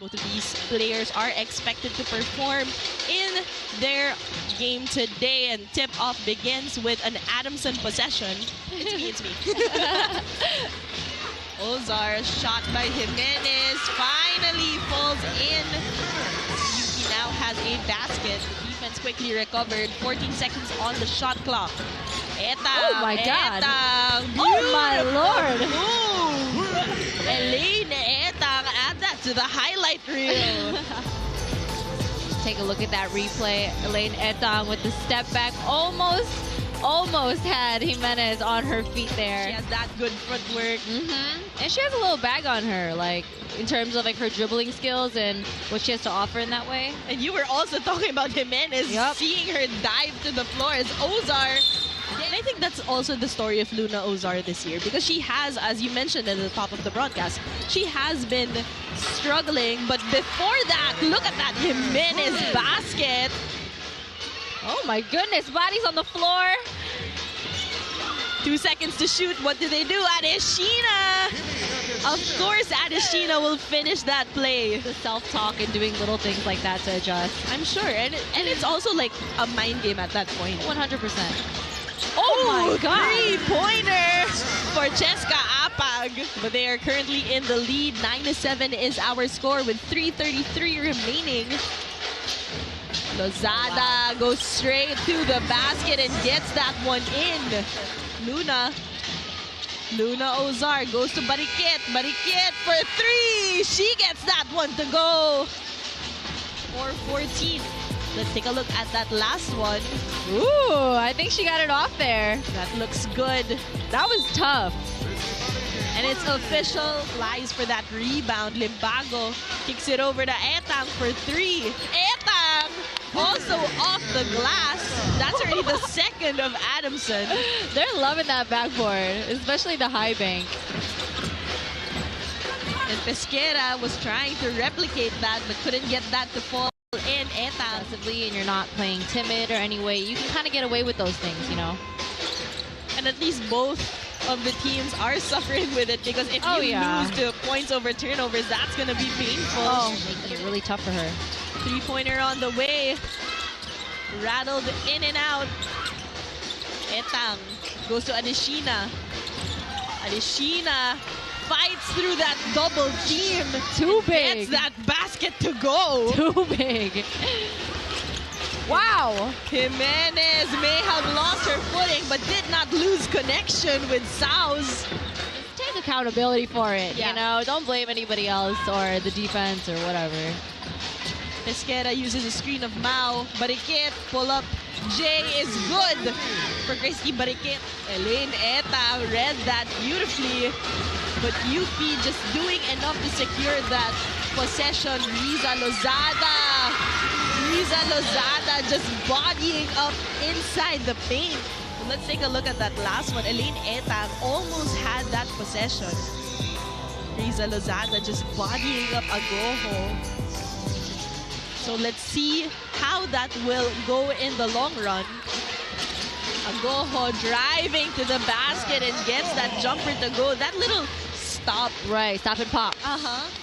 Both of these players are expected to perform in their game today, and tip-off begins with an Adamson possession. It's me. Ozar, shot by Jimenez, finally falls in. UP now has a basket. The defense quickly recovered. 14 seconds on the shot clock. Etang, oh my God. Etang, oh my Lord. Elaine Etang, add that to the highlight reel. Take a look at that replay. Elaine Etang with the step back. Almost had Jimenez on her feet there. She has that good footwork. And she has a little bag on her, like, in terms of like her dribbling skills and what she has to offer in that way. And you were also talking about Jimenez, seeing her dive to the floor as Ozar. And I think that's also the story of Luna Ozar this year, because she has, as you mentioned at the top of the broadcast, she has been struggling. But before that, look at that Jimenez basket. Oh my goodness, bodies on the floor. 2 seconds to shoot. What do? Adeshina! Of course, Adeshina will finish that play. The self-talk and doing little things like that to adjust. I'm sure. And it's also like a mind game at that point. 100%. Oh my God! Three-pointer for Cheska Apag. But they are currently in the lead. 9-7 is our score with 3:33 remaining. Lozada goes straight to the basket and gets that one in. Luna Ozar goes to Barikit. Barikit for three. She gets that one to go. 4-14. Let's take a look at that last one. Ooh, I think she got it off there. That looks good. That was tough. And it's official. Flies for that rebound. Limbago kicks it over to Etang for three. Etang also off the glass. That's already the second of Adamson. They're loving that backboard, especially the high bank. And Pesquera was trying to replicate that, but couldn't get that to fall in. Etang. And you're not playing timid or any way. You can kind of get away with those things, you know? And at least both of the teams are suffering with it, because if you lose to points over turnovers, that's going to be painful. Making it really tough for her. Three-pointer on the way. Rattled in and out. Etang goes to Adeshina. Adeshina fights through that double team. Too big. Gets that basket to go. Too big. Wow. Jimenez may have lost her footing, but did not lose connection with Sauz. Take accountability for it, you know? Don't blame anybody else or the defense or whatever. Pesquera uses a screen of Mao. Barikit, pull up. J is good for Christy Barikit. Elaine Etang read that beautifully. But UP just doing enough to secure that possession. Riza Lozada just bodying up inside the paint. Let's take a look at that last one. Elaine Etang almost had that possession. Riza Lozada just bodying up Agoho. So let's see how that will go in the long run. Agoho driving to the basket and gets that jumper to go. That little stop. Right, stop and pop.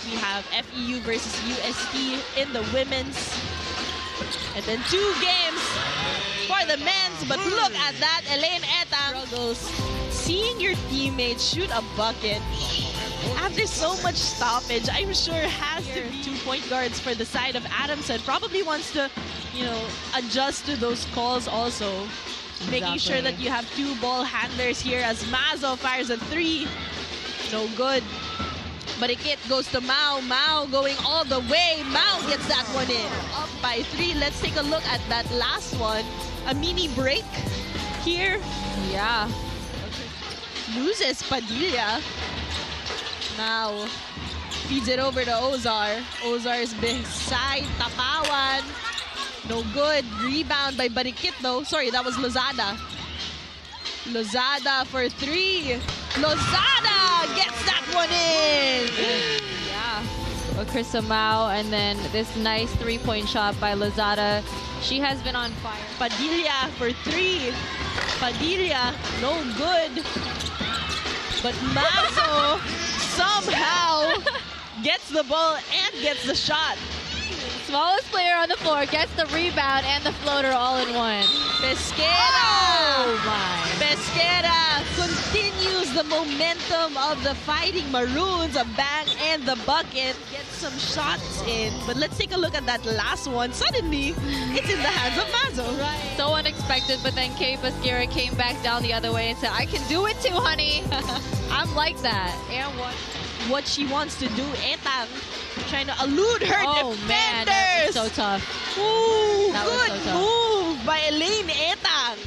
We have FEU versus UST in the women's. And then 2 games for the men's. But look at that, Elaine Etang struggles. Seeing your teammates shoot a bucket after so much stoppage, I'm sure has to be 2 point guards for the side of Adamson. Probably wants to, you know, adjust to those calls also. Making sure that you have 2 ball handlers here as Mazo fires a 3. No good. Barikit goes to Mao. Mao going all the way. Mao gets that one in. Up by 3. Let's take a look at that last one. A mini break here. Yeah. Loses Padilla. Now feeds it over to Ozar. Ozar is beside Tapawan. No good. Rebound by Barikit though. Sorry, that was Lozada. Lozada for 3. Lozada gets that one in. Yeah. Well, Krista Mao, and then this nice 3-point shot by Lozada. She has been on fire. Padilla for 3. Padilla, no good. But Mazo somehow gets the ball and gets the shot. Smallest player on the floor gets the rebound and the floater all in one. Pesquera! Oh my. Pesquera continues the momentum of the Fighting Maroons. A bang and the bucket. Gets some shots in. But let's take a look at that last one. Suddenly, it's in the hands of Mazo. Right. So unexpected, but then Kay Pesquera came back down the other way and said, I can do it too, honey. I'm like that. And what she wants to do, Etang, trying to elude her defenders. Man, that was so tough. Ooh, that good was so tough. move by Elaine Etang.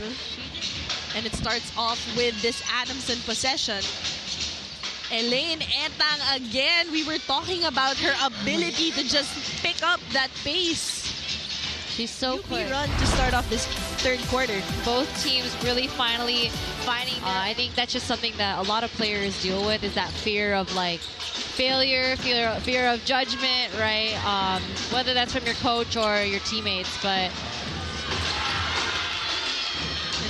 And it starts off with this Adamson possession. Elaine Etang again. We were talking about her ability to just pick up that pace. She's so quick. Run to start off this third quarter. Both teams really finally finding. I think that's just something that a lot of players deal with, is that fear of like failure, fear of judgment, right? Whether that's from your coach or your teammates, but.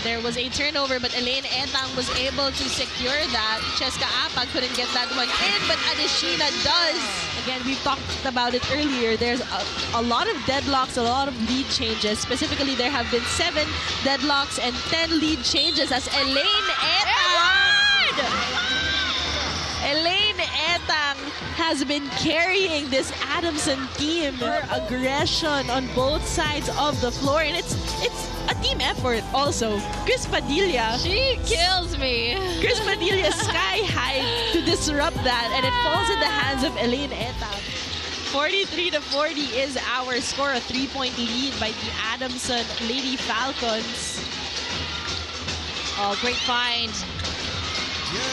There was a turnover, but Elaine Etang was able to secure that. Cheska Apag couldn't get that one in, but Adeshina does. Again, we talked about it earlier. There's a lot of deadlocks, a lot of lead changes. Specifically, there have been 7 deadlocks and 10 lead changes as Elaine Etang. Elaine Etang has been carrying this Adamson team. Her aggression on both sides of the floor, and it's a team effort also. Chris Padilla. She kills me. Chris Padilla sky high to disrupt that, and it falls in the hands of Elaine Etang. 43-40 is our score, a 3-point lead by the Adamson Lady Falcons. Oh, great find.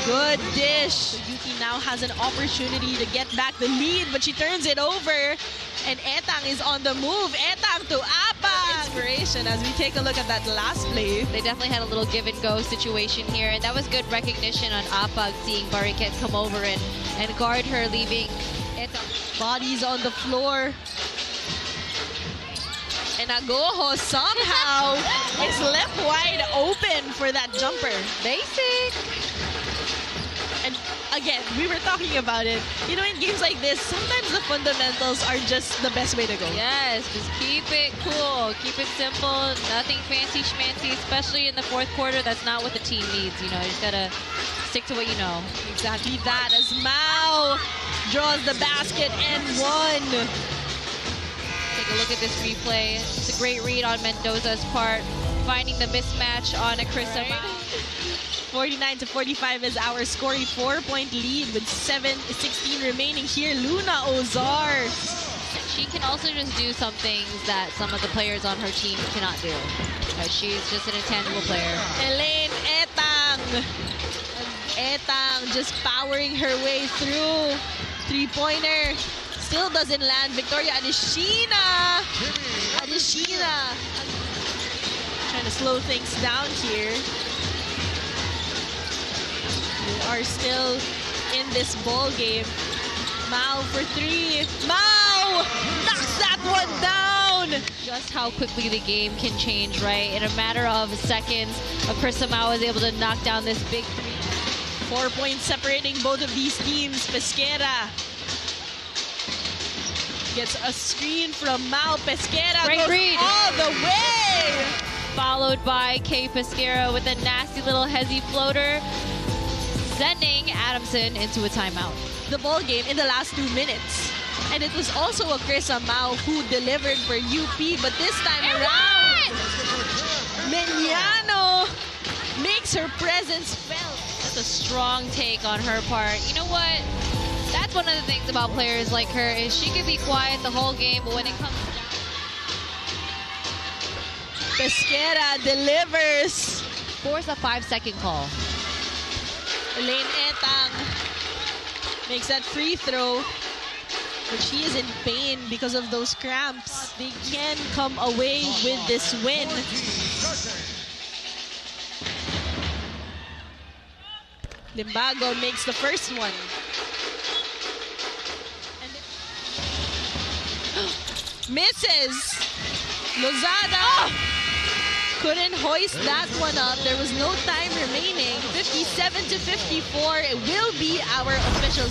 Good dish. Yuki now has an opportunity to get back the lead, but she turns it over. And Etang is on the move. Etang to Apag. Inspiration as we take a look at that last play. They definitely had a little give and go situation here, and that was good recognition on Apag, seeing Bariket come over and guard her, leaving Etang. Bodies on the floor. And Agoho somehow is left wide open for that jumper. Basic. And again, we were talking about it. You know, in games like this, sometimes the fundamentals are just the best way to go. Yes, just keep it cool. Keep it simple. Nothing fancy schmancy, especially in the fourth quarter. That's not what the team needs. You know, you just gotta stick to what you know. Exactly that, as Mao draws the basket and one. Take a look at this replay. It's a great read on Mendoza's part, finding the mismatch on a Chris Mao. 49-45 is our score, a 4-point lead with 7:16 remaining here. Luna Ozar. She can also just do some things that some of the players on her team cannot do. She's just an intangible player. Elaine Etang. Etang just powering her way through. 3-pointer. Still doesn't land. Victoria Adeshina. Adeshina. Trying to slow things down here. We are still in this ball game. Mao for 3. Mao knocks that one down. Just how quickly the game can change, right? In a matter of seconds, Chris Mao is able to knock down this big 3. 4 points separating both of these teams. Pesquera gets a screen from Mao. Pesquera great goes read. All the way. Followed by Kay Pesquera with a nasty little hezzy floater, sending Adamson into a timeout. The ball game in the last 2 minutes. And it was also a Chris Mao who delivered for UP, but this time around, Meñano makes her presence felt. That's a strong take on her part. You know what? That's one of the things about players like her, is she can be quiet the whole game, but when it comes down, Pesquera delivers. force a 5-second call. Elaine Etang makes that free throw, but she is in pain because of those cramps. They can come away with this win. Limbago makes the first one. Misses. Lozada couldn't hoist that one up. There was no time remaining. 57-54. It will be our official